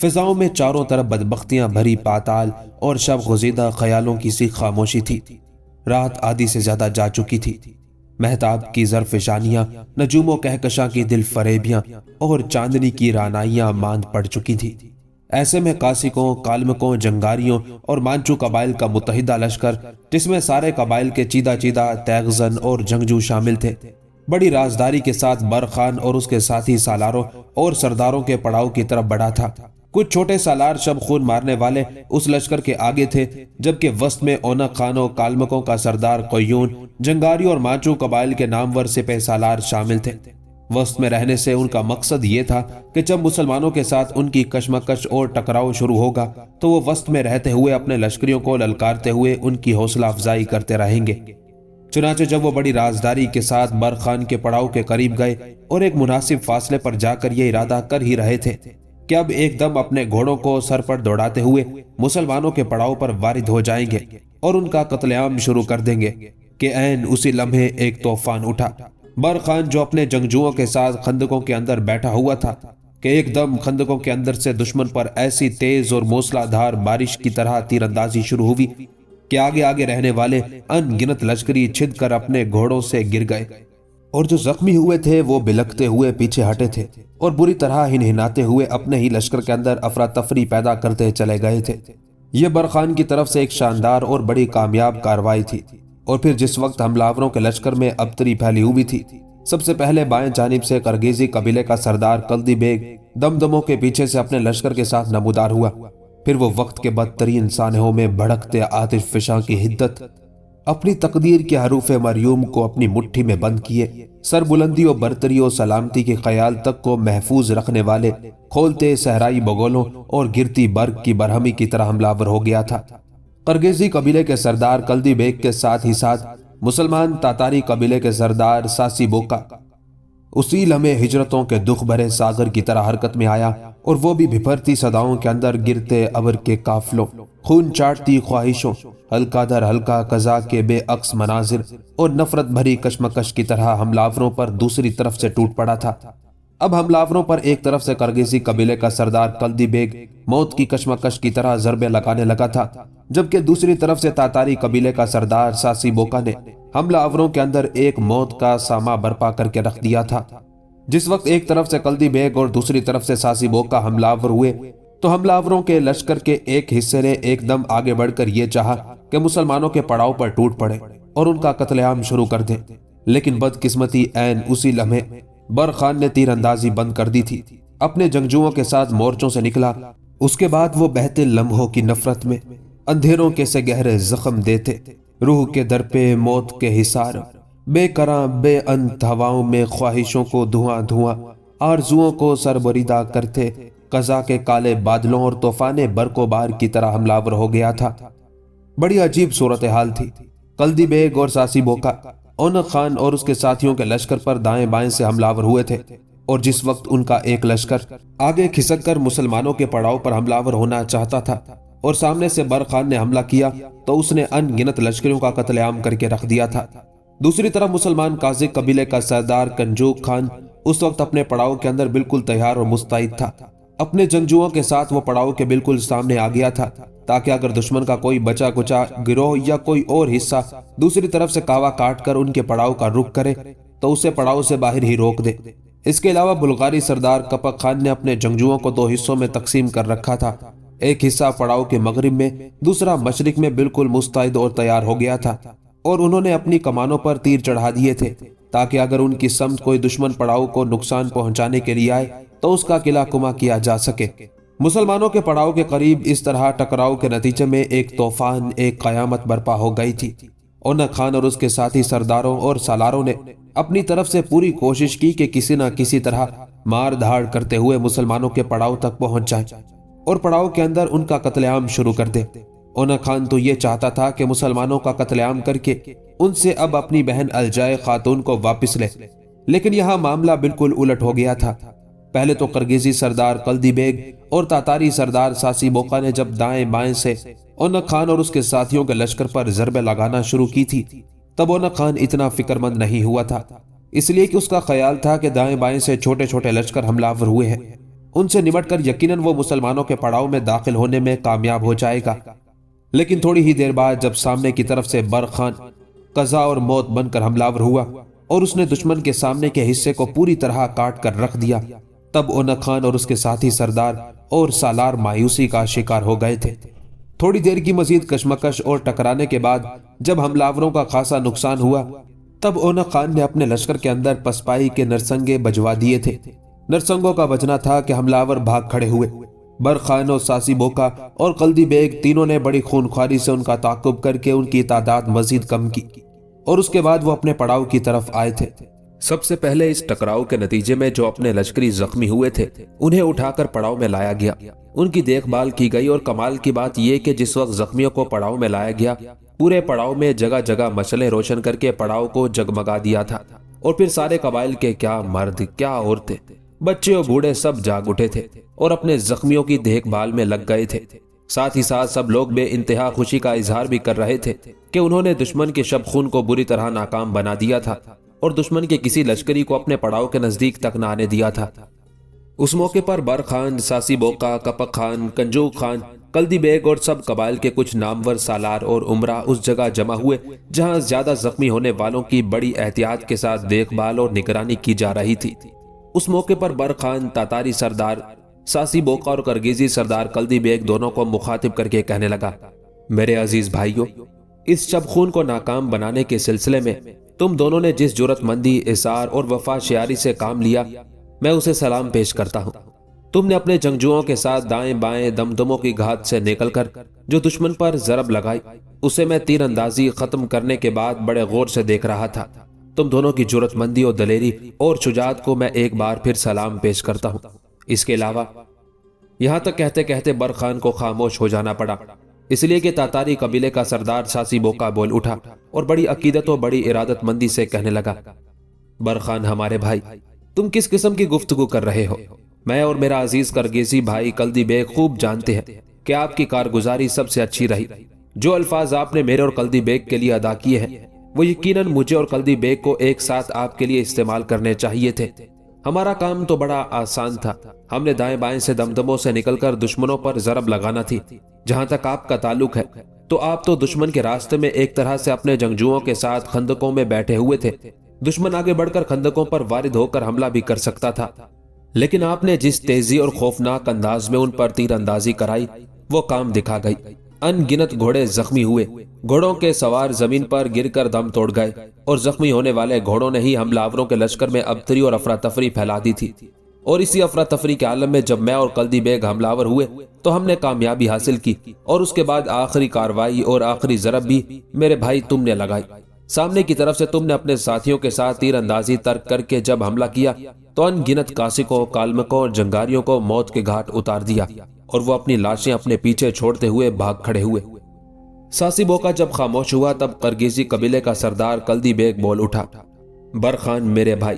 فضاؤں میں چاروں طرف بدبختیاں بھری پاتال اور شب گزیدہ خیالوں کی سی خاموشی تھی۔ رات آدھی سے زیادہ جا چکی تھی۔ مہتاب کی زرفشانیاں، نجوم و کہکشاں کی دل فریبیاں اور چاندنی کی رعنائیاں ماند پڑ چکی تھی۔ ایسے میں کاسکوں، کالمکوں، جنگاریوں اور مانچو قبائل کا متحدہ لشکر، جس میں سارے قبائل کے چیدہ چیدہ تیغزن اور جنگجو شامل تھے، بڑی رازداری کے ساتھ برخان اور اس کے ساتھی سالاروں اور سرداروں کے پڑاؤ کی طرف بڑھا تھا۔ کچھ چھوٹے سالار شب خون مارنے والے اس لشکر کے آگے تھے، جبکہ وسط میں اونق خان و کالمکوں کا سردار قیون، جنگاری اور مانچو قبائل کے نامور سپہ سالار شامل تھے۔ وسط میں رہنے سے ان کا مقصد یہ تھا کہ جب مسلمانوں کے ساتھ ان کی کشمکش اور ٹکراؤ شروع ہوگا تو وہ وسط میں رہتے ہوئے اپنے لشکریوں کو للکارتے ہوئے ان کی حوصلہ افزائی کرتے رہیں گے۔ چنانچہ جب وہ بڑی رازداری کے ساتھ برخان کے پڑاؤ کے قریب گئے اور ایک مناسب فاصلے پر جا کر یہ ارادہ کر ہی رہے تھے کہ اب ایک دم اپنے گھوڑوں کو سر پر دوڑاتے ہوئے مسلمانوں کے پڑاؤ پر وارد ہو جائیں گے اور ان کا قتل عام شروع کر دیں گے، کہ عین اسی لمحے ایک طوفان اٹھا۔ برخان جو اپنے جنگجوؤں کے ساتھ خندقوں کے اندر بیٹھا ہوا تھا کہ ایک دم خندقوں کے اندر سے دشمن پر ایسی تیز اور موسلا دھار بارش کی طرح تیر اندازی شروع ہوئی کہ آگے آگے رہنے والے ان گنت لشکری چھد کر اپنے گھوڑوں سے گر گئے، اور جو زخمی ہوئے تھے وہ بلکتے ہوئے پیچھے ہٹے تھے اور بری طرح ہنہناتے ہوئے اپنے ہی لشکر کے اندر افراتفری پیدا کرتے چلے گئے تھے۔ یہ برخان کی طرف سے ایک شاندار اور بڑی کامیاب کارروائی تھی۔ اور پھر جس وقت حملاوروں کے لشکر میں ابتری پھیلی ہوئی تھی، سب سے پہلے بائیں جانب سے قرگیزی قبیلے کا سردار کلدی بیگ دمدموں کے پیچھے سے اپنے لشکر کے ساتھ نمودار ہوا۔ پھر وہ وقت کے بدترین سانحوں میں بھڑکتے آتش فشاں کی حدت، اپنی تقدیر کے حروف مریم کو اپنی مٹھی میں بند کیے، سر بلندی و برتری و سلامتی کے خیال تک کو محفوظ رکھنے والے کھولتے صحرائی بگولوں اور گرتی برق کی برہمی کی طرح حملہ ہو گیا تھا۔ قرگیزی قبیلے کے سردار کلدی بیگ کے ساتھ ہی ساتھ مسلمان تاتاری قبیلے کے سردار ساسی بوکا اسی لمحے ہجرتوں کے دکھ بھرے ساغر کی طرح حرکت میں آیا، اور وہ بھی بھپھرتی صداؤں کے اندر گرتے ابر کے قافلوں، خون چاٹتی خواہشوں، ہلکا در ہلکا قضا کے بے عکس مناظر اور نفرت بھری کشمکش کی طرح حملاوروں پر دوسری طرف سے ٹوٹ پڑا تھا۔ اب حملاوروں پر ایک طرف سے قرگیزی قبیلے کا سردار کلدی بیگ موت کی کشمکش کی طرح ضربے لگانے لگا تھا، جبکہ دوسری طرف سے تاتاری قبیلے کا سردار ساسی بوکا نے حملہ آوروں کے اندر ایک موت کا سامہ برپا کر کے رکھ دیا تھا۔ جس وقت ایک طرف سے کلدی بیگ اور دوسری طرف سے ساسی بوکا حملہ آور ہوئے تو حملہ آوروں کے لشکر کے ایک حصے نے ایک دم آگے بڑھ کر یہ چاہا کہ مسلمانوں کے پڑاؤ پر ٹوٹ پڑے اور ان کا قتل عام شروع کر دیں، لیکن بدقسمتی عین اسی لمحے برخان نے تیر اندازی بند کر دی تھی، اپنے جنگجوؤں کے ساتھ مورچوں سے نکلا۔ اس کے بعد وہ بہتے لمحوں کی نفرت میں اندھیروں کے سے گہرے زخم دیتے، روح کے در پہ موت کے حصار، بے کراں بے انت ہواؤں میں خواہشوں کو دھواں دھواں، آرزوؤں کو سربریدہ کرتے، قضا کے کالے بادلوں اور طوفان برق و بار کی طرح حملہ آور ہو گیا تھا۔ بڑی عجیب صورتحال تھی۔ کلدی بیگ اور ساسی بوکا اونق خان اور اس کے ساتھیوں کے لشکر پر دائیں بائیں سے حملہ آور ہوئے تھے، اور جس وقت ان کا ایک لشکر آگے کھسک کر مسلمانوں کے پڑاؤ پر حملہ آور ہونا چاہتا تھا اور سامنے سے برخان نے حملہ کیا تو اس نے ان گنت لشکریوں کا قتل عام کر کے رکھ دیا تھا۔ دوسری طرف مسلمان قاضی قبیلے کا سردار کنجوک خان اس وقت اپنے پڑاؤ کے اندر بالکل تیار اور مستعد تھا۔ اپنے جنگجوؤں کے ساتھ وہ پڑاؤ کے بالکل سامنے آ گیا تھا تاکہ اگر دشمن کا کوئی بچا کچا گروہ یا کوئی اور حصہ دوسری طرف سے کاوا کاٹ کر ان کے پڑاؤ کا رخ کرے تو اسے پڑاؤ سے باہر ہی روک دے۔ اس کے علاوہ بلغاری سردار کپک خان نے اپنے جنگجوؤں کو دو حصوں میں تقسیم کر رکھا تھا، ایک حصہ پڑاؤ کے مغرب میں، دوسرا مشرق میں بالکل مستعد اور تیار ہو گیا تھا، اور انہوں نے اپنی کمانوں پر تیر چڑھا دیے تھے تاکہ اگر ان کی سمت کوئی دشمن پڑاؤ کو نقصان پہنچانے کے لیے آئے تو اس کا قلعہ کما کیا جا سکے۔ مسلمانوں کے پڑاؤ کے قریب اس طرح ٹکراؤ کے نتیجے میں ایک طوفان، ایک قیامت برپا ہو گئی تھی۔ اونق خان اور اس کے ساتھی سرداروں اور سالاروں نے اپنی طرف سے پوری کوشش کی کہ کسی نہ کسی طرح مار دھاڑ کرتے ہوئے مسلمانوں کے پڑاؤ تک پہنچ جائیں اور پڑاؤ کے اندر ان کا قتل عام شروع کر دے۔ اونق خان تو یہ چاہتا تھا کہ مسلمانوں کا قتل عام کر کے ان سے اب اپنی بہن الجائے خاتون کو واپس لے، لیکن یہاں معاملہ بالکل الٹ ہو گیا تھا۔ پہلے تو قرگیزی سردار کلدی بیگ اور تاتاری سردار ساسی بوکا نے جب دائیں بائیں سے اونق خان اور اس کے ساتھیوں کے لشکر پر ضربیں لگانا شروع کی تھی تب اونق خان اتنا فکر مند نہیں ہوا تھا، اس لیے کہ اس کا خیال تھا کہ دائیں بائیں سے چھوٹے چھوٹے لشکر حملہ آور ہوئے ہیں ان سے نمٹ کر یقیناً وہ مسلمانوں کے پڑاؤ میں داخل ہونے میں کامیاب ہو جائے گا۔ لیکن تھوڑی ہی دیر بعد جب سامنے کی طرف سے برق خان قضا اور موت بن کر حملہ ور ہوا اور اس نے دشمن کے سامنے کے حصے کو پوری طرح کاٹ کر رکھ دیا، تب اونک خان اور اس کے ساتھی سردار اور سالار مایوسی کا شکار ہو گئے تھے۔ تھوڑی دیر کی مزید کشمکش اور ٹکرانے کے بعد جب حملہ آوروں کا خاصا نقصان ہوا، تب اونک خان نے اپنے لشکر کے اندر پسپائی کے نرسنگے بجوا دیے تھے۔ نرسنگوں کا بجنا تھا کہ حملہ آور بھاگ کھڑے ہوئے۔ برق خان اور ساسی بوکا اور قلدی بیگ تینوں نے بڑی خونخواری سے ان کا تعاقب کر کے ان کی تعداد مزید کم کی اور اس کے بعد وہ اپنے پڑاؤ کی طرف آئے تھے۔ سب سے پہلے اس ٹکراؤ کے نتیجے میں جو اپنے لشکری زخمی ہوئے تھے انہیں اٹھا کر پڑاؤ میں لایا گیا، ان کی دیکھ بھال کی گئی، اور کمال کی بات یہ کہ جس وقت زخمیوں کو پڑاؤ میں لایا گیا پورے پڑاؤ میں جگہ جگہ مشعلیں روشن کر کے پڑاؤ کو جگمگا دیا تھا، اور پھر سارے قبائل کے کیا مرد کیا عورتیں بچے اور بوڑھے سب جاگ اٹھے تھے اور اپنے زخمیوں کی دیکھ بھال میں لگ گئے تھے۔ ساتھ ہی ساتھ سب لوگ بے انتہا خوشی کا اظہار بھی کر رہے تھے کہ انہوں نے دشمن کے شب خون کو بری طرح ناکام بنا دیا تھا اور دشمن کے کسی لشکری کو اپنے پڑاؤ کے نزدیک تک نہ آنے دیا تھا۔ اس موقع پر برق خان، ساسی بوکا، کپک خان، کنجوک خان، قلدی بیگ اور سب قبائل کے کچھ نامور سالار اور عمرہ اس جگہ جمع ہوئے جہاں زیادہ زخمی ہونے والوں کی بڑی احتیاط کے ساتھ دیکھ بھال اور نگرانی کی جا رہی تھی۔ اس موقع پر برق خان تاتاری سردار ساسی بوکا اور کرگیزی سردار قلدی بیگ دونوں کو مخاطب کر کے کہنے لگا، میرے عزیز بھائیوں، اس شب خون کو ناکام بنانے کے سلسلے میں تم دونوں نے جس جرأت مندی، اصرار اور وفا شعاری سے کام لیا، میں اسے سلام پیش کرتا ہوں۔ تم نے اپنے جنگجوؤں کے ساتھ دائیں بائیں دمدموں کی گھات سے نکل کر جو دشمن پر ضرب لگائی اسے میں تیر اندازی ختم کرنے کے بعد بڑے غور سے دیکھ رہا تھا۔ تم دونوں کی جرأت مندی اور دلیری اور شجاعت کو میں ایک بار پھر سلام پیش کرتا ہوں۔ اس کے علاوہ یہاں تک کہتے کہتے برق خان کو خاموش ہو جانا پڑا، اس لیے کہ تاتاری قبیلے کا سردار ساسی بوکا بول اٹھا اور بڑی عقیدت و بڑی ارادت مندی سے کہنے لگا، برق خان ہمارے بھائی، تم کس قسم کی گفتگو کر رہے ہو؟ میں اور میرا عزیز کرگیزی بھائی قلدی بیگ خوب جانتے ہیں کہ آپ کی کارگزاری سب سے اچھی رہی۔ جو الفاظ آپ نے میرے اور قلدی بیگ کے لیے ادا کیے ہیں وہ یقیناً مجھے اور قلدی بیگ کو ایک ساتھ آپ کے لیے استعمال کرنے چاہیے تھے۔ ہمارا کام تو بڑا آسان تھا، ہم نے دائیں بائیں سے دمدموں سے نکل کر دشمنوں پر ضرب لگانا تھی۔ جہاں تک آپ کا تعلق ہے تو آپ تو دشمن کے راستے میں ایک طرح سے اپنے جنگجوؤں کے ساتھ خندقوں میں بیٹھے ہوئے تھے۔ دشمن آگے بڑھ کر خندقوں پر وارد ہو کر حملہ بھی کر سکتا تھا، لیکن آپ نے جس تیزی اور خوفناک انداز میں ان پر تیر اندازی کرائی وہ کام دکھا گئی۔ ان گنت گھوڑے زخمی ہوئے، گھوڑوں کے سوار زمین پر گر کر دم توڑ گئے، اور زخمی ہونے والے گھوڑوں نے ہی حملہ آوروں کے لشکر میں ابتری اور افراتفری پھیلا دی تھی۔ اور اسی افراتفری کے عالم میں جب میں اور قلدی بیگ حملہ آور ہوئے تو ہم نے کامیابی حاصل کی، اور اس کے بعد آخری کاروائی اور آخری ضرب بھی میرے بھائی تم نے لگائی۔ سامنے کی طرف سے تم نے اپنے ساتھیوں کے ساتھ تیر اندازی ترک کر کے جب حملہ کیا تو ان گنت کاسکوں، کالمکوں اور جنگاریوں کو موت کے گھاٹ اتار دیا، اور وہ اپنی لاشیں اپنے پیچھے چھوڑتے ہوئے بھاگ کھڑے ہوئے۔ ساسی بوکا جب خاموش ہوا تب کرگیزی قبیلے کا سردار قلدی بیگ بول اٹھا، برق خان میرے بھائی،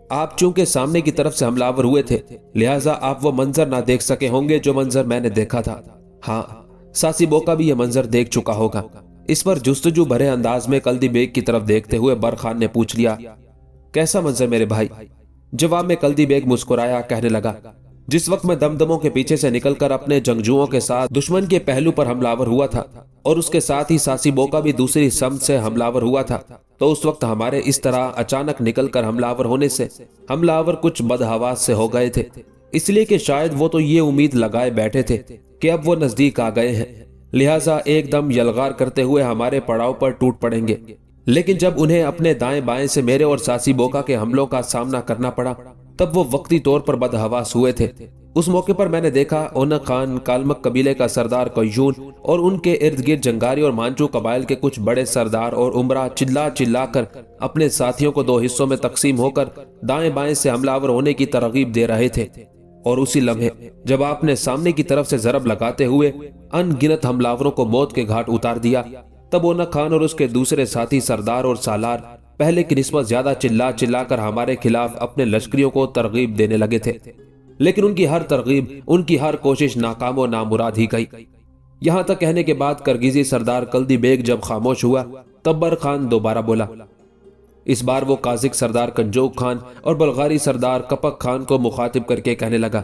آپ چونکہ سامنے کی طرف سے حملہ آور ہوئے تھے لہٰذا آپ وہ منظر نہ دیکھ سکے ہوں گے جو منظر میں نے دیکھا تھا۔ ہاں، ساسی بوکا بھی یہ منظر دیکھ چکا ہوگا۔ اس پر جستجو بھرے انداز میں قلدی بیگ کی طرف دیکھتے ہوئے برق خان نے پوچھ لیا، کیسا منظر میرے بھائی؟ جواب میں قلدی بیگ مسکرایا، کہنے لگا، جس وقت میں دمدموں کے پیچھے سے نکل کر اپنے جنگجوؤں کے ساتھ دشمن کے پہلو پر حملہ آور ہوا تھا اور اس کے ساتھ ہی ساسی بوکا بھی دوسری سمت سے حملہ آور ہوا تھا، تو اس وقت ہمارے اس طرح اچانک نکل کر حملہ آور ہونے سے حملہ آور کچھ بدحواس سے ہو گئے تھے، اس لیے کہ شاید وہ تو یہ امید لگائے بیٹھے تھے کہ اب وہ نزدیک آ گئے ہیں، لہٰذا ایک دم یلغار کرتے ہوئے ہمارے پڑاؤ پر ٹوٹ پڑیں گے۔ لیکن جب انہیں اپنے دائیں بائیں سے میرے اور ساسی بوکا کے حملوں کا سامنا کرنا پڑا تب وہ وقتی طور پر بدحواس ہوئے تھے۔ اس موقع پر میں نے دیکھا اونک خان، کالمک قبیلے کا سردار قیون اور ان کے ارد گرد جنگاری اور مانچو قبائل کے کچھ بڑے سردار اور عمرہ چلا چلا کر اپنے ساتھیوں کو دو حصوں میں تقسیم ہو کر دائیں بائیں سے حملہ آور ہونے کی ترغیب دے رہے تھے، اور اسی لمحے جب آپ نے سامنے کی طرف سے ضرب لگاتے ہوئے ان گنت حملہ آوروں کو موت کے گھاٹ اتار دیا تب اونک خان اور اس کے دوسرے ساتھی سردار اور سالار پہلے کی نسبت زیادہ چلا چلا کر ہمارے خلاف اپنے لشکریوں کو ترغیب دینے لگے تھے، لیکن ان کی ہر ترغیب، ان کی ہر کوشش ناکام و نامراد ہی گئی۔ یہاں تک کہنے کے بعد کرگیزی سردار قلدی بیگ جب خاموش ہوا تب برق خان دوبارہ بولا۔ اس بار وہ قازق سردار کنجوک خان اور بلغاری سردار کپک خان کو مخاطب کر کے کہنے لگا،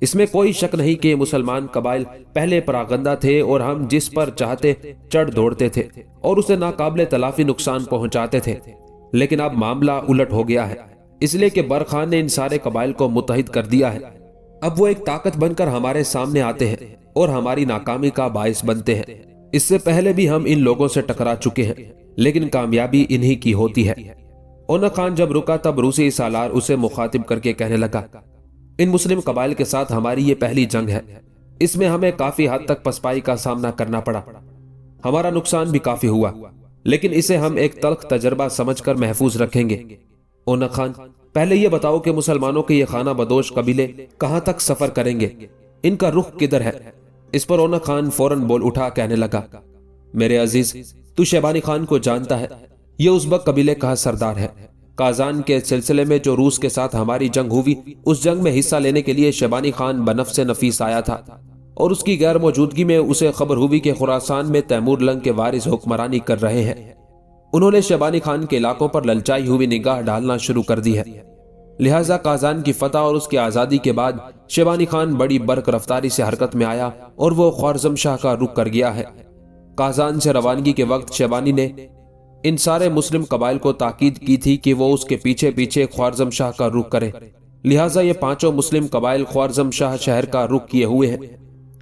اس میں کوئی شک نہیں کہ مسلمان قبائل پہلے پراگندہ تھے اور ہم جس پر چاہتے چڑھ دوڑتے تھے اور اسے ناقابل تلافی نقصان پہنچاتے تھے، لیکن اب معاملہ الٹ ہو گیا ہے، اس لیے کہ برخان نے ان سارے قبائل کو متحد کر دیا ہے۔ اب وہ ایک طاقت بن کر ہمارے سامنے آتے ہیں اور ہماری ناکامی کا باعث بنتے ہیں۔ اس سے پہلے بھی ہم ان لوگوں سے ٹکرا چکے ہیں، لیکن کامیابی انہی کی ہوتی ہے۔ اونق خان جب رکا تب روسی سالار اسے مخاطب کر کے کہنے لگا، ان مسلم قبائل کے ساتھ ہماری یہ پہلی جنگ ہے، اس میں ہمیں کافی حد تک پسپائی کا سامنا کرنا پڑا، ہمارا نقصان بھی کافی ہوا، لیکن اسے ہم ایک تلخ تجربہ سمجھ کر محفوظ رکھیں گے۔ اونق خان، پہلے یہ بتاؤ کہ مسلمانوں کے یہ خانہ بدوش قبیلے کہاں تک سفر کریں گے، ان کا رخ کدھر ہے؟ اس پر اونق خان فوراً بول اٹھا، کہنے لگا، میرے عزیز، تو شیبانی خان کو جانتا ہے، یہ ازبک قبیلے کا سردار ہے۔ کازان کے سلسلے میں جو روس کے ساتھ ہماری جنگ ہوئی، اس جنگ میں حصہ لینے کے لیے شیبانی خان بنفس نفیس آیا تھا، اور اس کی غیر موجودگی میں اسے خبر ہوئی کہ خراسان میں تیمور لنگ کے وارث حکمرانی کر رہے ہیں۔ انہوں نے شیبانی خان کے علاقوں پر للچائی ہوئی نگاہ ڈالنا شروع کر دی ہے، لہٰذا کازان کی فتح اور اس کی آزادی کے بعد شیبانی خان بڑی برق رفتاری سے حرکت میں آیا اور وہ خوارزم شاہ کا رخ کر گیا ہے۔ کازان سے روانگی کے وقت شیبانی نے ان سارے مسلم قبائل کو تاکید کی تھی کہ وہ اس کے پیچھے پیچھے خوارزم شاہ کا رخ کرے، لہٰذا یہ پانچوں مسلم قبائل خوارزم شاہ شہر کا رخ کیے ہوئے ہیں،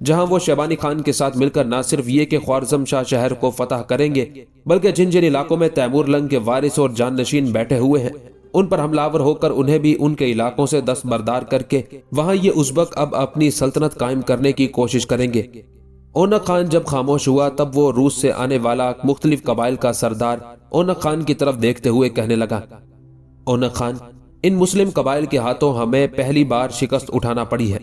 جہاں وہ شیبانی خان کے ساتھ مل کر نہ صرف یہ کہ خوارزم شاہ شہر کو فتح کریں گے، بلکہ جن جن علاقوں میں تیمور لنگ کے وارث اور جانشین بیٹھے ہوئے ہیں ان پر حملہ ہو کر انہیں بھی ان کے علاقوں سے دستبردار کر کے وہاں یہ ازبک اب اپنی سلطنت قائم کرنے کی کوشش کریں گے۔ اونق خان جب خاموش ہوا تب وہ روس سے آنے والا مختلف قبائل کا سردار اونق خان کی طرف دیکھتے ہوئے کہنے لگا، اونق خان، ان مسلم قبائل کے ہاتھوں ہمیں پہلی بار شکست اٹھانا پڑی ہے،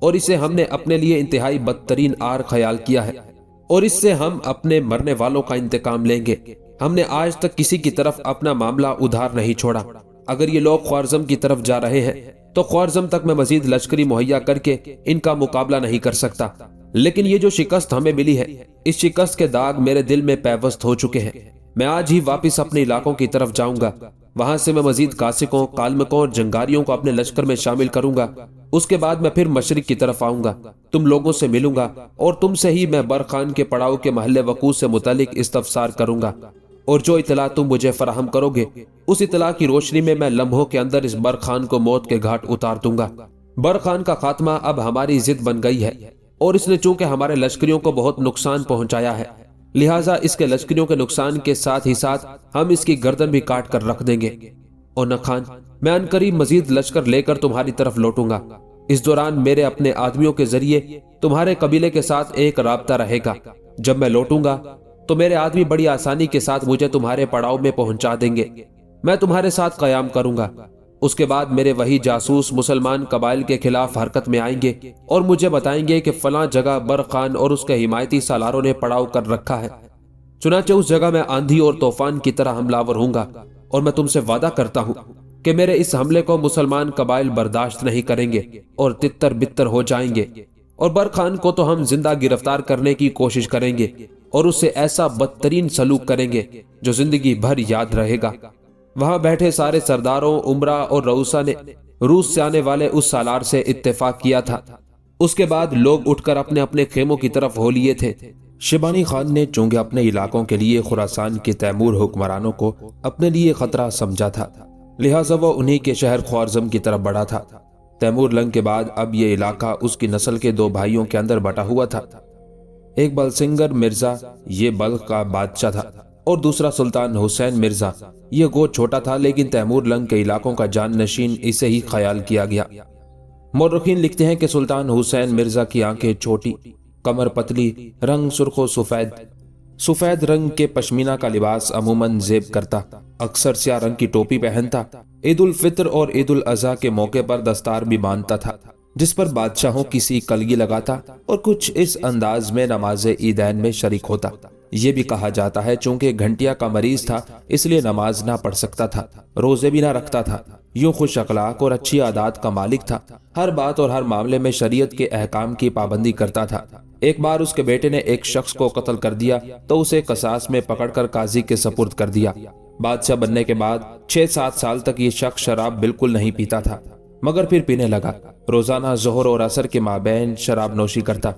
اور اسے ہم نے اپنے لیے انتہائی بدترین آر خیال کیا ہے، اور اس سے ہم اپنے مرنے والوں کا انتقام لیں گے۔ ہم نے آج تک کسی کی طرف اپنا معاملہ ادھار نہیں چھوڑا۔ اگر یہ لوگ خوارزم کی طرف جا رہے ہیں تو خوارزم تک میں مزید لشکری مہیا کر کے ان کا مقابلہ نہیں کر سکتا، لیکن یہ جو شکست ہمیں ملی ہے، اس شکست کے داغ میرے دل میں پیوست ہو چکے ہیں۔ میں آج ہی واپس اپنے علاقوں کی طرف جاؤں گا، وہاں سے میں مزید کاسکوں، کالمکوں اور جنگاریوں کو اپنے لشکر میں شامل کروں گا۔ اس کے بعد میں پھر مشرق کی طرف آؤں گا، تم لوگوں سے ملوں گا، اور تم سے ہی میں برخان کے پڑاؤ کے محل وقوع سے متعلق استفسار کروں گا، اور جو اطلاع تم مجھے فراہم کرو گے اس اطلاع کی روشنی میں لمحوں کے اندر اس برخان کو موت کے گھاٹ اتار دوں گا۔ برخان کا خاتمہ اب ہماری ضد بن گئی ہے، اور اس نے چونکہ ہمارے لشکریوں کو بہت نقصان پہنچایا ہے، لہٰذا اس کے لشکریوں کے نقصان کے ساتھ ہی ساتھ ہم اس کی گردن بھی کاٹ کر رکھ دیں گے۔ اونق خان، میں عنقریب مزید لشکر لے کر تمہاری طرف لوٹوں گا۔ اس دوران میرے اپنے آدمیوں کے ذریعے تمہارے قبیلے کے ساتھ ایک رابطہ رہے گا۔ جب میں لوٹوں گا تو میرے آدمی بڑی آسانی کے ساتھ مجھے تمہارے پڑاؤ میں پہنچا دیں گے۔ میں تمہارے ساتھ قیام کروں گا۔ اس کے بعد میرے وہی جاسوس مسلمان قبائل کے خلاف حرکت میں آئیں گے اور مجھے بتائیں گے کہ فلاں جگہ برخان اور اس کے حمایتی سالاروں نے پڑاؤ کر رکھا ہے۔ چنانچہ اس جگہ میں آندھی اور طوفان کی طرح حملہ ہوں گا، اور میں تم سے وعدہ کرتا ہوں کہ میرے اس حملے کو مسلمان قبائل برداشت نہیں کریں گے اور تتر بتر ہو جائیں گے، اور برخان کو تو ہم زندہ گرفتار کرنے کی کوشش کریں گے اور اس سے ایسا بدترین سلوک کریں گے جو زندگی بھر یاد رہے گا۔ وہاں بیٹھے سارے سرداروں، عمرا اور رؤسا نے روس سے آنے والے اس سالار سے اتفاق کیا تھا۔ اس کے بعد لوگ اٹھ کر اپنے اپنے خیموں کی طرف ہو لیے تھے۔ شیبانی خان نے چونکہ اپنے علاقوں کے لیے خراسان کے تیمور حکمرانوں کو اپنے لیے خطرہ سمجھا تھا، لہٰذا وہ انہی کے شہر خوارزم کی طرف بڑھا تھا۔ تیمور لنگ کے بعد اب یہ علاقہ اس کی نسل کے دو بھائیوں کے اندر بٹا ہوا تھا۔ ایک بلسنگر مرزا، یہ بلخ کا بادشاہ تھا، اور دوسرا سلطان حسین مرزا، یہ گو چھوٹا تھا لیکن تیمور لنگ کے علاقوں کا جان نشین اسے ہی خیال کیا گیا۔ مورخین لکھتے ہیں کہ سلطان حسین مرزا کی آنکھیں چھوٹی، کمر پتلی، رنگ سرخ و سفید رنگ کے پشمینہ کا لباس عموماً زیب کرتا، اکثر سیاہ رنگ کی ٹوپی پہنتا، عید الفطر اور عید الاضحیٰ کے موقع پر دستار بھی باندھتا تھا جس پر بادشاہوں کی سی کلگی لگاتا اور کچھ اس انداز میں نماز عیدین میں شریک ہوتا۔ یہ بھی کہا جاتا ہے چونکہ گھنٹیا کا مریض تھا اس لیے نماز نہ پڑھ سکتا تھا، روزے بھی نہ رکھتا تھا، یوں خوش اخلاق اور اچھی عادات کا مالک تھا، ہر بات اور ہر معاملے میں شریعت کے احکام کی پابندی کرتا تھا۔ ایک بار اس کے بیٹے نے ایک شخص کو قتل کر دیا تو اسے قصاص میں پکڑ کر قاضی کے سپرد کر دیا۔ بادشاہ بننے کے بعد 6-7 سال تک یہ شخص شراب بالکل نہیں پیتا تھا۔ مگر پھر پینے لگا۔ روزانہ ظہر اور عصر کے مابین شراب نوشی کرتا۔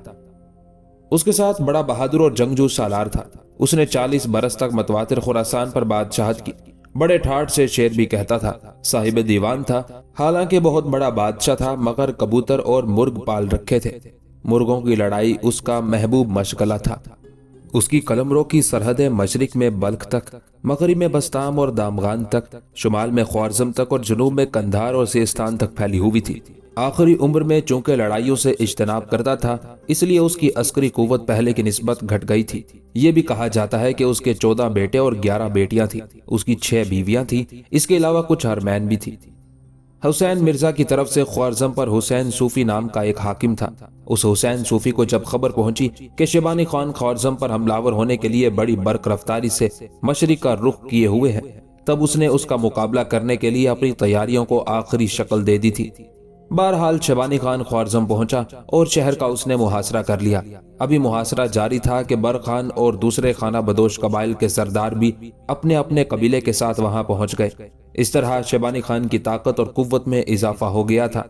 اس کے ساتھ بڑا بہادر اور جنگجو سالار تھا۔ اس نے 40 برس تک متواتر خراسان پر بادشاہت کی۔ بڑے ٹھاٹ سے شعر بھی کہتا تھا۔ صاحب دیوان تھا، حالانکہ بہت بڑا بادشاہ تھا، مگر کبوتر اور مرغ پال رکھے تھے۔ مرغوں کی لڑائی اس کا محبوب مشغلہ تھا۔ اس کی قلمرو کی سرحدیں مشرق میں بلخ تک، مغرب میں بسطام اور دامغان تک، شمال میں خوارزم تک اور جنوب میں قندھار اور سیستان تک پھیلی ہوئی تھی۔ آخری عمر میں چونکہ لڑائیوں سے اجتناب کرتا تھا، اس لیے اس کی عسکری قوت پہلے کی نسبت گھٹ گئی تھی۔ یہ بھی کہا جاتا ہے کہ اس کے 14 بیٹے اور 11 بیٹیاں تھیں۔ اس کی 6 بیویاں تھیں، اس کے علاوہ کچھ حرمین بھی تھی۔ حسین مرزا کی طرف سے خوارزم پر حسین صوفی نام کا ایک حاکم تھا۔ اس حسین صوفی کو جب خبر پہنچی کہ شیبانی خان خوارزم پر حملہ ور ہونے کے لیے بڑی برق رفتاری سے مشرق کا رخ کیے ہوئے ہیں، تب اس نے اس کا مقابلہ کرنے کے لیے اپنی تیاریوں کو آخری شکل دے دی تھی۔ بہرحال شیبانی خان خوارزم پہنچا اور شہر کا اس نے محاصرہ کر لیا۔ ابھی محاصرہ جاری تھا کہ برق خان اور دوسرے خانہ بدوش قبائل کے سردار بھی اپنے اپنے قبیلے کے ساتھ وہاں پہنچ گئے۔ اس طرح شیبانی خان کی طاقت اور قوت میں اضافہ ہو گیا تھا۔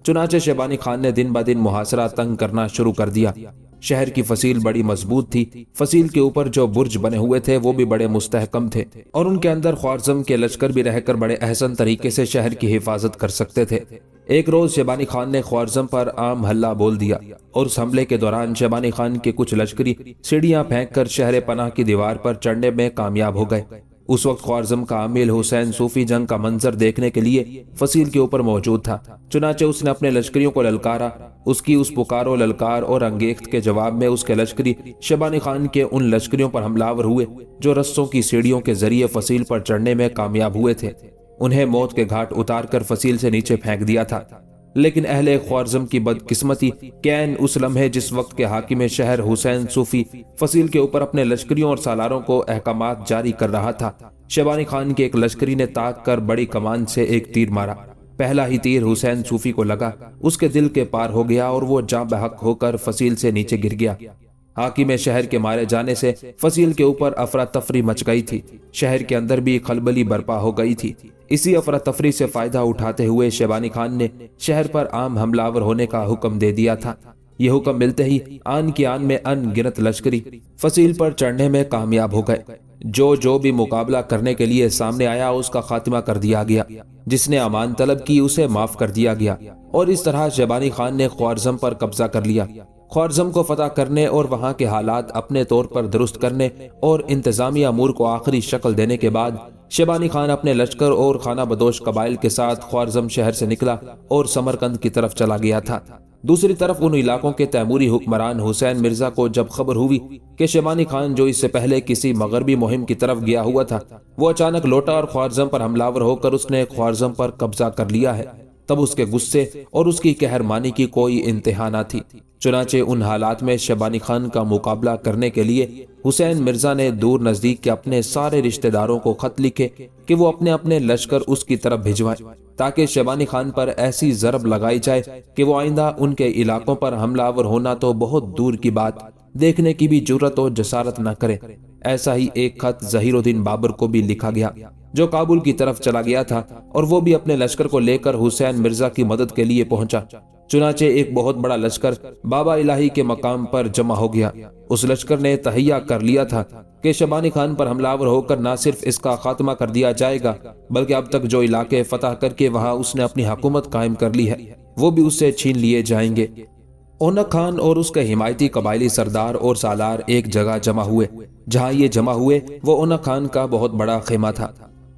چنانچہ شیبانی خان نے دن بدن محاصرہ تنگ کرنا شروع کر دیا۔ شہر کی فصیل بڑی مضبوط تھی۔ فصیل کے اوپر جو برج بنے ہوئے تھے وہ بھی بڑے مستحکم تھے، اور ان کے اندر خوارزم کے لشکر بھی رہ کر بڑے احسن طریقے سے شہر کی حفاظت کر سکتے تھے۔ ایک روز شیبانی خان نے خوارزم پر عام حلہ بول دیا، اور اس حملے کے دوران شیبانی خان کے کچھ لشکری سیڑھیاں پھینک کر شہر پناہ کی دیوار پر چڑھنے میں کامیاب ہو گئے۔ اس وقت خوارزم کا عامل حسین صوفی جنگ کا منظر دیکھنے کے لیے فصیل کے اوپر موجود تھا۔ چنانچہ اس نے اپنے لشکریوں کو للکارا۔ اس کی اس پکار و للکار اور انگیخت کے جواب میں اس کے لشکری شیبانی خان کے ان لشکریوں پر حملہ ور ہوئے جو رسوں کی سیڑھیوں کے ذریعے فصیل پر چڑھنے میں کامیاب ہوئے تھے۔ انہیں موت کے گھاٹ اتار کر فصیل سے نیچے پھینک دیا تھا۔ لیکن اہل خوارزم کی بدقسمتی کین اس لمحے جس وقت کے حاکم شہر حسین صوفی فصیل کے اوپر اپنے لشکریوں اور سالاروں کو احکامات جاری کر رہا تھا، شیبانی خان کے ایک لشکری نے تاک کر بڑی کمان سے ایک تیر مارا۔ پہلا ہی تیر حسین صوفی کو لگا، اس کے دل کے پار ہو گیا اور وہ جاں بحق ہو کر فصیل سے نیچے گر گیا۔ حاکم شہر کے مارے جانے سے فصیل کے اوپر افراتفری مچ گئی تھی۔ شہر کے اندر بھی خلبلی برپا ہو گئی تھی۔ اسی افراتفری سے فائدہ اٹھاتے ہوئے شیبانی خان نے شہر پر عام حملہ ور ہونے کا حکم دے دیا تھا۔ یہ حکم ملتے ہی آن کی آن میں ان گنت لشکری فصیل پر چڑھنے میں کامیاب ہو گئے۔ جو بھی مقابلہ کرنے کے لیے سامنے آیا اس کا خاتمہ کر دیا گیا، جس نے امان طلب کی اسے معاف کر دیا گیا، اور اس طرح شیبانی خان نے خوارزم پر قبضہ کر لیا۔ خوارزم کو فتح کرنے اور وہاں کے حالات اپنے طور پر درست کرنے اور انتظامی امور کو آخری شکل دینے کے بعد شیبانی خان اپنے لشکر اور خانہ بدوش قبائل کے ساتھ خوارزم شہر سے نکلا اور سمرقند کی طرف چلا گیا تھا۔ دوسری طرف ان علاقوں کے تیموری حکمران حسین مرزا کو جب خبر ہوئی کہ شیبانی خان جو اس سے پہلے کسی مغربی مہم کی طرف گیا ہوا تھا وہ اچانک لوٹا اور خوارزم پر حملہ ور ہو کر اس نے خوارزم پر قبضہ کر لیا ہے، تب اس کے غصے اور اس کی قہرمانی کی کوئی انتہا نہ تھی۔ چنانچہ ان حالات میں شیبانی خان کا مقابلہ کرنے کے لیے حسین مرزا نے دور نزدیک کے اپنے سارے رشتہ داروں کو خط لکھے کہ وہ اپنے اپنے لشکر اس کی طرف بھجوائیں، تاکہ شیبانی خان پر ایسی ضرب لگائی جائے کہ وہ آئندہ ان کے علاقوں پر حملہ ور ہونا تو بہت دور کی بات، دیکھنے کی بھی جرت و جسارت نہ کرے۔ ایسا ہی ایک خط ظہیر الدین بابر کو بھی لکھا گیا، جو کابل کی طرف چلا گیا تھا، اور وہ بھی اپنے لشکر کو لے کر حسین مرزا کی مدد کے لیے پہنچا۔ چنانچہ ایک بہت بڑا لشکر بابا الہی کے مقام پر جمع ہو گیا۔ اس لشکر نے تہیہ کر لیا تھا کہ شیبانی خان پر حملہ ور ہو کر نہ صرف اس کا خاتمہ کر دیا جائے گا، بلکہ اب تک جو علاقے فتح کر کے وہاں اس نے اپنی حکومت قائم کر لی ہے وہ بھی اس سے چھین لیے جائیں گے۔ اونک خان اور اس کے حمایتی قبائلی سردار اور سالار ایک جگہ جمع ہوئے۔ جہاں یہ جمع ہوئے وہ اونک خان کا بہت بڑا خیمہ تھا۔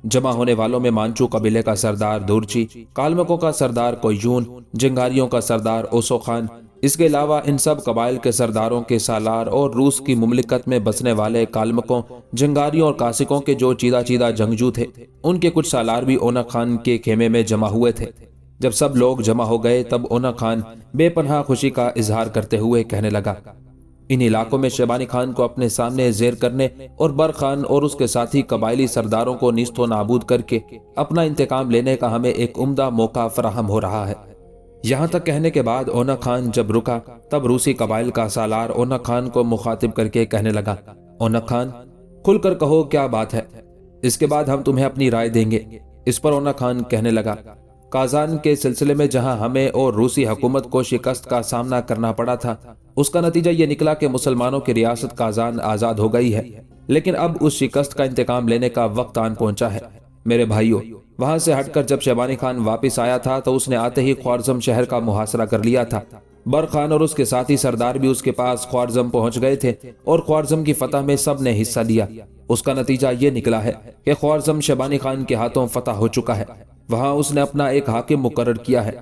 جمع ہونے والوں میں مانچو قبیلے کا سردار دورچی، کالمکوں کا سردار کویون، جنگاریوں کا سردار اوسو خان، اس کے علاوہ ان سب قبائل کے سرداروں کے سالار اور روس کی مملکت میں بسنے والے کالمکوں، جنگاریوں اور کاسکوں کے جو چیدہ جنگجو تھے، ان کے کچھ سالار بھی اونک خان کے خیمے میں جمع ہوئے تھے۔ جب سب لوگ جمع ہو گئے تب اونک خان بے پناہ خوشی کا اظہار کرتے ہوئے کہنے لگا، ان علاقوں میں شیبانی خان کو اپنے سامنے زیر کرنے اور برق خان اور اس کے ساتھی قبائلی سرداروں کو نیست و نابود کر کے اپنا انتقام لینے کا ہمیں ایک عمدہ موقع فراہم ہو رہا ہے۔ یہاں تک کہنے کے بعد اونک خان جب رکا تب روسی قبائل کا سالار اونک خان کو مخاطب کر کے کہنے لگا، اونک خان کھل کر کہو کیا بات ہے، اس کے بعد ہم تمہیں اپنی رائے دیں گے۔ اس پر اونک خان کہنے لگا، کازان کے سلسلے میں جہاں ہمیں اور روسی حکومت کو شکست کا سامنا کرنا پڑا تھا، اس کا نتیجہ یہ نکلا کہ مسلمانوں کی ریاست کازان آزاد ہو گئی ہے، لیکن اب اس شکست کا انتقام لینے کا وقت آن پہنچا ہے۔ میرے بھائیوں، وہاں سے ہٹ کر جب شیبانی خان واپس آیا تھا تو اس نے آتے ہی خوارزم شہر کا محاصرہ کر لیا تھا۔ برخان اور اس کے ساتھی سردار بھی اس کے پاس خوارزم پہنچ گئے تھے اور خوارزم کی فتح میں سب نے حصہ لیا۔ اس کا نتیجہ یہ نکلا ہے کہ خوارزم شیبانی خان کے ہاتھوں فتح ہو چکا ہے۔ وہاں اس نے اپنا ایک حاکم مقرر کیا ہے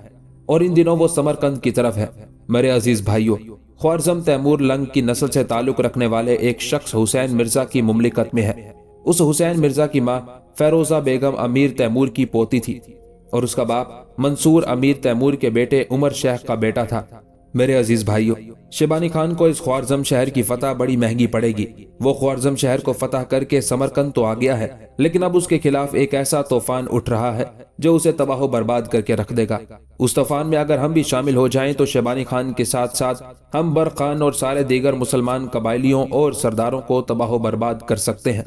اور ان دنوں وہ سمرقند کی طرف ہے۔ میرے عزیز بھائیوں، خوارزم تیمور لنگ کی نسل سے تعلق رکھنے والے ایک شخص حسین مرزا کی مملکت میں ہے۔ اس حسین مرزا کی ماں فیروزہ بیگم امیر تیمور کی پوتی تھی اور اس کا باپ منصور امیر تیمور کے بیٹے عمر شیخ کا بیٹا تھا۔ میرے عزیز بھائیوں، شیبانی خان کو اس خوارزم شہر کی فتح بڑی مہنگی پڑے گی۔ وہ خوارزم شہر کو فتح کر کے سمرقند تو آ گیا ہے، لیکن اب اس کے خلاف ایک ایسا طوفان اٹھ رہا ہے جو اسے تباہ و برباد کر کے رکھ دے گا۔ اس طوفان میں اگر ہم بھی شامل ہو جائیں تو شیبانی خان کے ساتھ ساتھ ہم برخان اور سارے دیگر مسلمان قبائلیوں اور سرداروں کو تباہ و برباد کر سکتے ہیں۔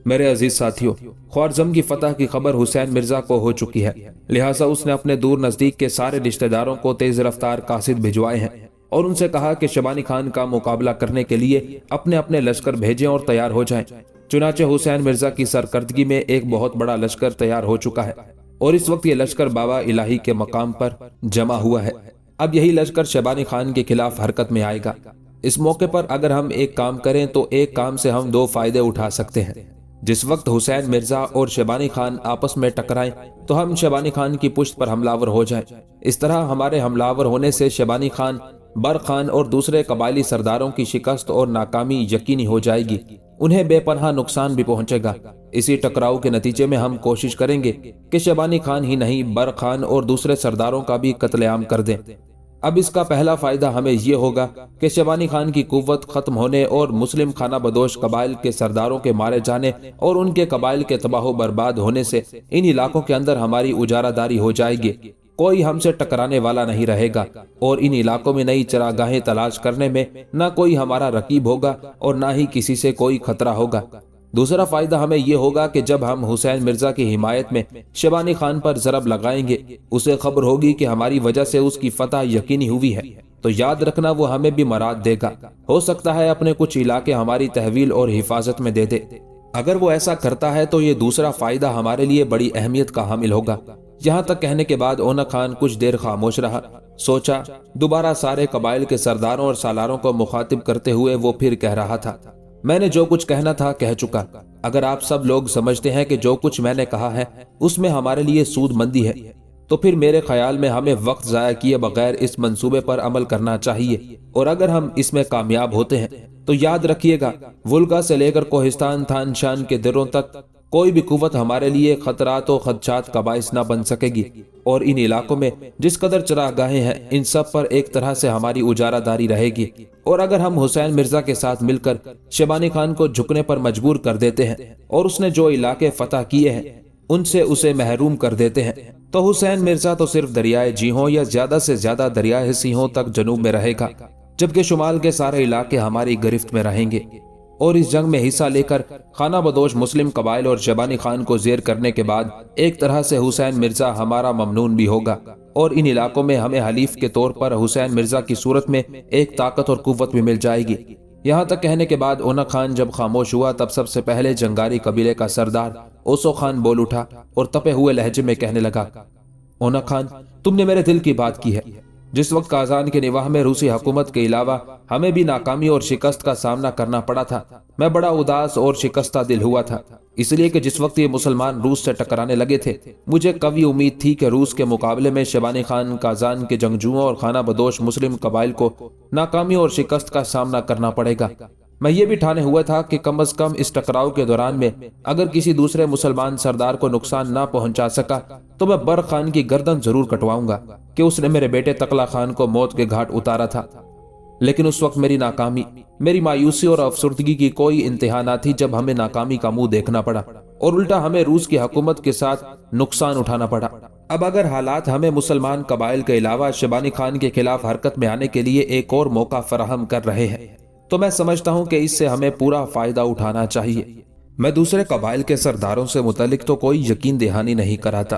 میرے عزیز ساتھیوں، خوارزم کی فتح کی خبر حسین مرزا کو ہو چکی ہے، لہٰذا اس نے اپنے دور نزدیک کے سارے رشتہ داروں کو تیز رفتار قاصد بھجوائے ہیں اور ان سے کہا کہ شیبانی خان کا مقابلہ کرنے کے لیے اپنے اپنے لشکر بھیجیں اور تیار ہو جائیں۔ چنانچہ حسین مرزا کی سرکردگی میں ایک بہت بڑا لشکر تیار ہو چکا ہے اور اس وقت یہ لشکر بابا الہی کے مقام پر جمع ہوا ہے۔ اب یہی لشکر شیبانی خان کے خلاف حرکت میں آئے گا۔ اس موقع پر اگر ہم ایک کام کریں تو ایک کام سے ہم دو فائدے اٹھا سکتے ہیں۔ جس وقت حسین مرزا اور شیبانی خان آپس میں ٹکرائیں تو ہم شیبانی خان کی پشت پر حملہ ور ہو جائیں۔ اس طرح ہمارے حملہ ور ہونے سے شیبانی خان، برخان اور دوسرے قبائلی سرداروں کی شکست اور ناکامی یقینی ہو جائے گی۔ انہیں بے پناہ نقصان بھی پہنچے گا۔ اسی ٹکراؤ کے نتیجے میں ہم کوشش کریں گے کہ شیبانی خان ہی نہیں، برخان اور دوسرے سرداروں کا بھی قتل عام کر دیں۔ اب اس کا پہلا فائدہ ہمیں یہ ہوگا کہ شیبانی خان کی قوت ختم ہونے اور مسلم خانہ بدوش قبائل کے سرداروں کے مارے جانے اور ان کے قبائل کے تباہ و برباد ہونے سے ان علاقوں کے اندر ہماری اجارہ داری ہو جائے گی۔ کوئی ہم سے ٹکرانے والا نہیں رہے گا اور ان علاقوں میں نئی چراگاہیں تلاش کرنے میں نہ کوئی ہمارا رقیب ہوگا اور نہ ہی کسی سے کوئی خطرہ ہوگا۔ دوسرا فائدہ ہمیں یہ ہوگا کہ جب ہم حسین مرزا کی حمایت میں شیبانی خان پر ضرب لگائیں گے، اسے خبر ہوگی کہ ہماری وجہ سے اس کی فتح یقینی ہوئی ہے، تو یاد رکھنا وہ ہمیں بھی مراد دے گا۔ ہو سکتا ہے اپنے کچھ علاقے ہماری تحویل اور حفاظت میں دے دے۔ اگر وہ ایسا کرتا ہے تو یہ دوسرا فائدہ ہمارے لیے بڑی اہمیت کا حامل ہوگا۔ یہاں تک کہنے کے بعد اونک خان کچھ دیر خاموش رہا، سوچا، دوبارہ سارے قبائل کے سرداروں اور سالاروں کو مخاطب کرتے ہوئے وہ پھر کہہ رہا تھا، میں نے جو کچھ کہنا تھا کہہ چکا۔ اگر آپ سب لوگ سمجھتے ہیں کہ جو کچھ میں نے کہا ہے اس میں ہمارے لیے سود مندی ہے تو پھر میرے خیال میں ہمیں وقت ضائع کیے بغیر اس منصوبے پر عمل کرنا چاہیے، اور اگر ہم اس میں کامیاب ہوتے ہیں تو یاد رکھیے گا، ولگا سے لے کر کوہستان تھان شان کے دروں تک کوئی بھی قوت ہمارے لیے خطرات و خدشات کا باعث نہ بن سکے گی، اور ان علاقوں میں جس قدر چراگاہیں ہیں ان سب پر ایک طرح سے ہماری اجارہ داری رہے گی، اور اگر ہم حسین مرزا کے ساتھ مل کر شیبانی خان کو جھکنے پر مجبور کر دیتے ہیں اور اس نے جو علاقے فتح کیے ہیں ان سے اسے محروم کر دیتے ہیں تو حسین مرزا تو صرف دریائے جیہوں یا زیادہ سے زیادہ دریائے سیہوں تک جنوب میں رہے گا، جبکہ شمال کے سارے علاقے ہماری گرفت میں رہیں گے، اور اس جنگ میں حصہ لے کر خانہ بدوش مسلم قبائل اور شیبانی خان کو زیر کرنے کے بعد ایک طرح سے حسین مرزا ہمارا ممنون بھی ہوگا، اور ان علاقوں میں ہمیں حلیف کے طور پر حسین مرزا کی صورت میں ایک طاقت اور قوت بھی مل جائے گی۔ یہاں تک کہنے کے بعد اونک خان جب خاموش ہوا تب سب سے پہلے جنگاری قبیلے کا سردار اوسو خان بول اٹھا اور تپے ہوئے لہجے میں کہنے لگا، اونک خان، تم نے میرے دل کی بات کی ہے۔ جس وقت کازان کے نواح میں روسی حکومت کے علاوہ ہمیں بھی ناکامی اور شکست کا سامنا کرنا پڑا تھا، میں بڑا اداس اور شکستہ دل ہوا تھا، اس لیے کہ جس وقت یہ مسلمان روس سے ٹکرانے لگے تھے مجھے قوی امید تھی کہ روس کے مقابلے میں شیبانی خان کازان کے جنگجوؤں اور خانہ بدوش مسلم قبائل کو ناکامی اور شکست کا سامنا کرنا پڑے گا۔ میں یہ بھی ٹھانے ہوا تھا کہ کم از کم اس ٹکراؤ کے دوران میں اگر کسی دوسرے مسلمان سردار کو نقصان نہ پہنچا سکا تو میں بر خان کی گردن ضرور کٹواؤں گا کہ اس نے میرے بیٹے تقلا خان کو موت کے گھاٹ اتارا تھا۔ لیکن اس وقت میری ناکامی، میری مایوسی اور افسردگی کی کوئی انتہا نہ تھی جب ہمیں ناکامی کا منہ دیکھنا پڑا اور الٹا ہمیں روس کی حکومت کے ساتھ نقصان اٹھانا پڑا۔ اب اگر حالات ہمیں مسلمان قبائل کے علاوہ شیبانی خان کے خلاف حرکت میں آنے کے لیے ایک اور موقع فراہم کر رہے ہیں تو میں سمجھتا ہوں کہ اس سے ہمیں پورا فائدہ اٹھانا چاہیے۔ میں دوسرے قبائل کے سرداروں سے متعلق تو کوئی یقین دہانی نہیں کراتا،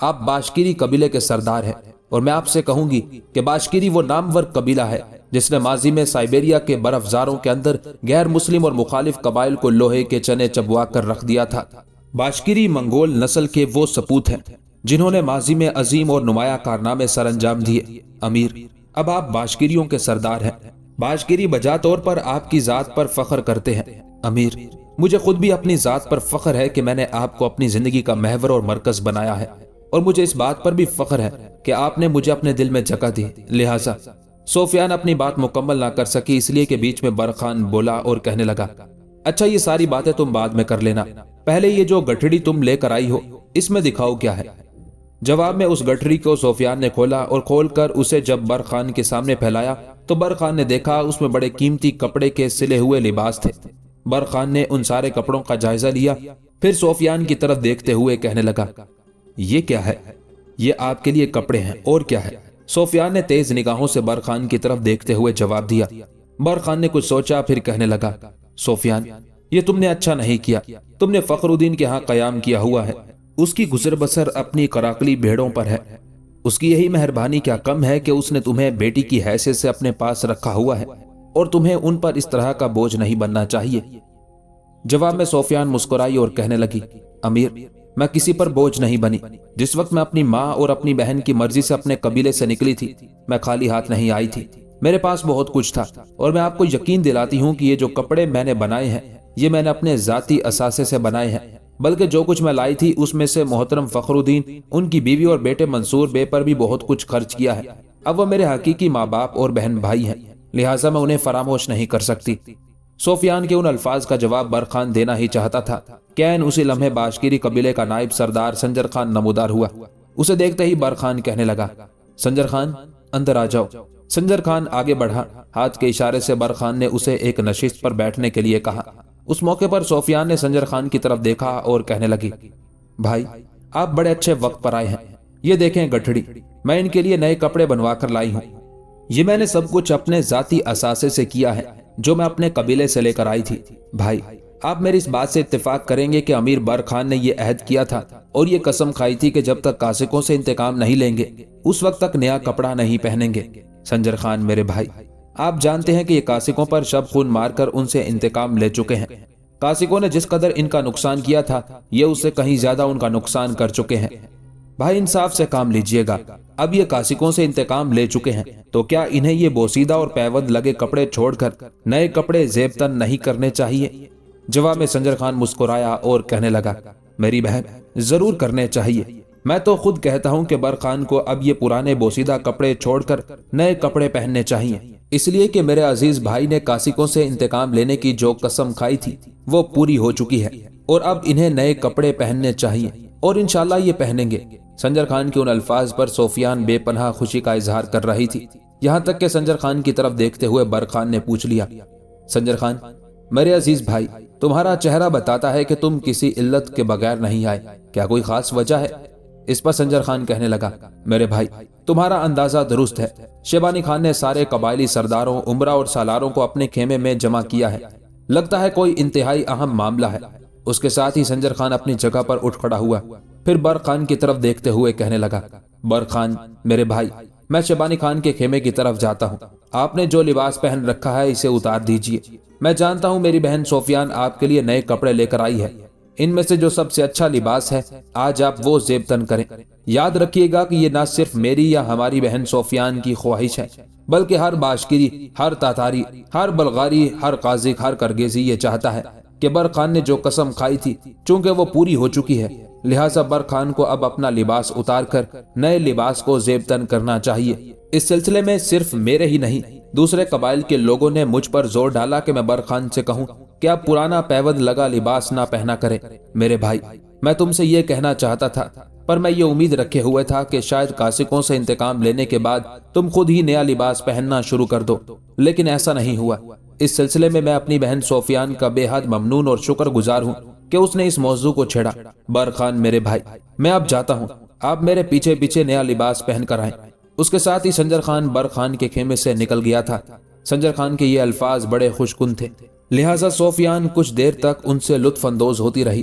آپ باشکیری قبیلے کے سردار ہیں اور میں آپ سے کہوں گی کہ باشکیری وہ نامور قبیلہ ہے جس نے ماضی میں سائبیریا کے برفزاروں کے اندر غیر مسلم اور مخالف قبائل کو لوہے کے چنے چبوا کر رکھ دیا تھا۔ باشکیری منگول نسل کے وہ سپوت ہیں جنہوں نے ماضی میں عظیم اور نمایاں کارنامے سر انجام دیے۔ امیر، اب آپ باشکیریوں کے سردار ہیں۔ باشکیری بجا طور پر آپ کی ذات پر فخر کرتے ہیں۔ امیر، مجھے خود بھی اپنی ذات پر فخر ہے کہ میں نے آپ کو اپنی زندگی کا محور اور مرکز بنایا ہے، اور مجھے اس بات پر بھی فخر ہے کہ آپ نے مجھے اپنے دل میں جگہ دی۔ لہٰذا سفیان اپنی بات مکمل نہ کر سکی، اس لیے کہ بیچ میں برخان بولا اور کہنے لگا، اچھا یہ ساری باتیں تم بعد میں کر لینا، پہلے یہ جو گٹھڑی تم لے کر آئی ہو اس میں دکھاؤ کیا ہے۔ جواب میں اس گٹھڑی کو سفیان نے کھولا اور کھول کر اسے جب برخان کے سامنے پھیلایا تو برخان نے دیکھا اس میں بڑے قیمتی کپڑے کے سلے ہوئے لباس تھے۔ برخان نے ان سارے کپڑوں کا جائزہ لیا، پھر سفیان کی طرف دیکھتے ہوئے کہنے لگا، یہ کیا ہے؟ یہ آپ کے لیے کپڑے ہیں، اور کیا ہے؟ سفیان نے تیز نگاہوں سے برخان کی طرف دیکھتے ہوئے جواب دیا۔ برخان نے کچھ سوچا پھر کہنے لگا، سفیان یہ تم نے اچھا نہیں کیا، تم نے فخر الدین کے ہاں قیام کیا ہوا ہے، اس کی گزر بسر اپنی کراکلی بھیڑوں پر ہے، اس کی یہی مہربانی کیا کم ہے کہ اس نے تمہیں بیٹی کی حیثیت سے اپنے پاس رکھا ہوا ہے، اور تمہیں ان پر اس طرح کا بوجھ نہیں بننا چاہیے۔ جواب میں سفیان مسکرائی اور کہنے لگی، امیر میں کسی پر بوجھ نہیں بنی، جس وقت میں اپنی ماں اور اپنی بہن کی مرضی سے اپنے قبیلے سے نکلی تھی میں خالی ہاتھ نہیں آئی تھی، میرے پاس بہت کچھ تھا، اور میں آپ کو یقین دلاتی ہوں کہ یہ جو کپڑے میں نے بنائے ہیں یہ میں نے اپنے ذاتی اثاثے سے بنائے ہیں، بلکہ جو کچھ میں لائی تھی اس میں سے محترم فخر الدین، ان کی بیوی اور بیٹے منصور بے پر بھی بہت کچھ خرچ کیا ہے۔ اب وہ میرے حقیقی ماں باپ اور بہن بھائی ہیں، لہٰذا میں انہیں فراموش نہیں کر سکتی۔ سفیان کے ان الفاظ کا جواب برخان دینا ہی چاہتا تھا کہ عین اسی لمحے باشکیری قبیلے کا نائب سردار سنجر خان نمودار ہوا۔ اسے دیکھتے ہی برخان کہنے لگا، سنجر خان اندر آ جاؤ۔ سنجر خان آگے بڑھا، ہاتھ کے اشارے سے برخان نے اسے ایک نشست پر بیٹھنے کے لیے کہا۔ اس موقع پر سفیان نے سنجر خان کی طرف دیکھا اور کہنے لگی، بھائی آپ بڑے اچھے وقت پر آئے ہیں، یہ دیکھیں گٹھڑی، میں ان کے لیے نئے کپڑے بنوا کر لائی ہوں، یہ میں نے سب کچھ اپنے ذاتی اثاثے سے کیا ہے جو میں اپنے قبیلے سے لے کر آئی تھی۔ بھائی آپ میری اس بات سے اتفاق کریں گے کہ امیر برخان نے یہ عہد کیا تھا اور یہ قسم کھائی تھی کہ جب تک کاسکوں سے انتقام نہیں لیں گے اس وقت تک نیا کپڑا نہیں پہنیں گے۔ سنجر خان میرے بھائی، آپ جانتے ہیں کہ یہ کاسکوں پر شب خون مار کر ان سے انتقام لے چکے ہیں، کاسکوں نے جس قدر ان کا نقصان کیا تھا یہ اس سے کہیں زیادہ ان کا نقصان کر چکے ہیں۔ بھائی انصاف سے کام لیجئے گا، اب یہ کاسکوں سے انتقام لے چکے ہیں تو کیا انہیں یہ بوسیدہ اور پیوند لگے کپڑے چھوڑ کر نئے کپڑے زیب تن نہیں کرنے چاہیے؟ جواب میں سنجر خان مسکرایا اور کہنے لگا، میری بہن ضرور کرنے چاہیے، میں تو خود کہتا ہوں کہ برخان کو اب یہ پرانے بوسیدہ کپڑے چھوڑ کر نئے کپڑے پہننے چاہیے، اس لیے کہ میرے عزیز بھائی نے کاسکوں سے انتقام لینے کی جو قسم کھائی تھی وہ پوری ہو چکی ہے، اور اب انہیں نئے کپڑے پہننے چاہیے، اور انشاءاللہ یہ پہنیں گے۔ سنجر خان کے ان الفاظ پر سفیان بے پناہ خوشی کا اظہار کر رہی تھی، یہاں تک کہ سنجر خان کی طرف دیکھتے ہوئے برخان نے پوچھ لیا، سنجر خان میرے عزیز بھائی، تمہارا چہرہ بتاتا ہے کہ تم کسی علت کے بغیر نہیں آئے، کیا کوئی خاص وجہ ہے؟ اس پر سنجر خان کہنے لگا، میرے بھائی تمہارا اندازہ درست ہے، شیبانی خان نے سارے قبائلی سرداروں، عمرہ اور سالاروں کو اپنے خیمے میں جمع کیا ہے، لگتا ہے کوئی انتہائی اہم معاملہ ہے۔ اس کے ساتھ ہی سنجر خان اپنی جگہ پر اٹھ کھڑا ہوا، پھر برخان کی طرف دیکھتے ہوئے کہنے لگا، برخان میرے بھائی، میں شیبانی خان کے خیمے کی طرف جاتا ہوں، آپ نے جو لباس پہن رکھا ہے اسے اتار دیجئے، میں جانتا ہوں میری بہن سفیان آپ کے لیے نئے کپڑے لے کر آئی ہے، ان میں سے جو سب سے اچھا لباس ہے آج آپ وہ زیب تن کریں۔ یاد رکھیے گا کہ یہ نہ صرف میری یا ہماری بہن سفیان کی خواہش ہے، بلکہ ہر باشکیری، ہر تاتاری، ہر بلغاری، ہر قازق، ہر کرگیزی یہ چاہتا ہے کہ برخان نے جو قسم کھائی تھی چونکہ وہ پوری ہو چکی ہے، لہٰذا برخان کو اب اپنا لباس اتار کر نئے لباس کو زیب تن کرنا چاہیے۔ اس سلسلے میں صرف میرے ہی نہیں دوسرے قبائل کے لوگوں نے مجھ پر زور ڈالا کہ میں برخان سے کہوں کہ اب پرانا پیوند لگا لباس نہ پہنا کرے۔ میرے بھائی میں تم سے یہ کہنا چاہتا تھا، پر میں یہ امید رکھے ہوئے تھا کہ شاید کاسکوں سے انتقام لینے کے بعد تم خود ہی نیا لباس پہننا شروع کر دو، لیکن ایسا نہیں ہوا۔ اس سلسلے میں اپنی بہن سفیان کا بے حد ممنون اور شکر گزار ہوں کہ اس نے اس موضوع کو چھیڑا۔ برخان میرے بھائی میں اب جاتا ہوں، آپ میرے پیچھے پیچھے نیا لباس پہن کر آئیں۔ اس کے ساتھ ہی سنجر خان برخان کے خیمے سے نکل گیا تھا۔ سنجر خان کے یہ الفاظ بڑے خوش کن تھے، لہٰذا سفیان کچھ دیر تک ان سے لطف اندوز ہوتی رہی،